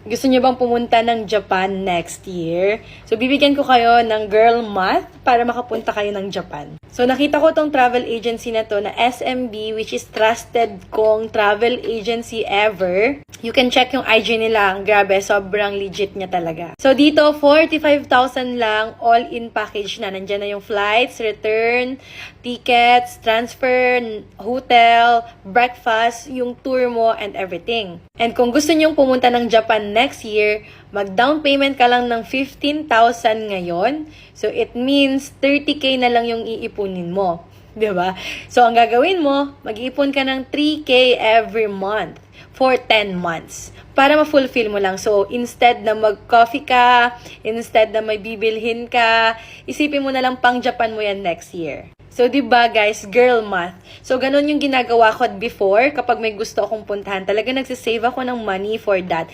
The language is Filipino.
Gusto niyo bang pumunta ng Japan next year? So, bibigyan ko kayo ng girl math para makapunta kayo ng Japan. So, nakita ko tong travel agency na to na SMB, which is trusted kong travel agency ever. You can check yung IG nila. Grabe, sobrang legit niya talaga. So, dito, 45,000 lang all-in package na. Nandiyan na yung flights, return, tickets, transfer, hotel, breakfast, yung tour mo, and everything. And kung gusto nyong pumunta ng Japan next year, mag-down payment ka lang ng 15,000 ngayon. So, it means 30K na lang yung iipunin mo. 'Di ba? So, ang gagawin mo, mag-iipon ka ng 3K every month for 10 months para ma-fulfill mo lang. So, instead na mag-coffee ka, instead na may bibilhin ka, isipin mo na lang pang Japan mo yan next year. So, diba guys, girl math. So, ganun yung ginagawa ko before kapag may gusto akong puntahan. Talaga nagsisave ako ng money for that.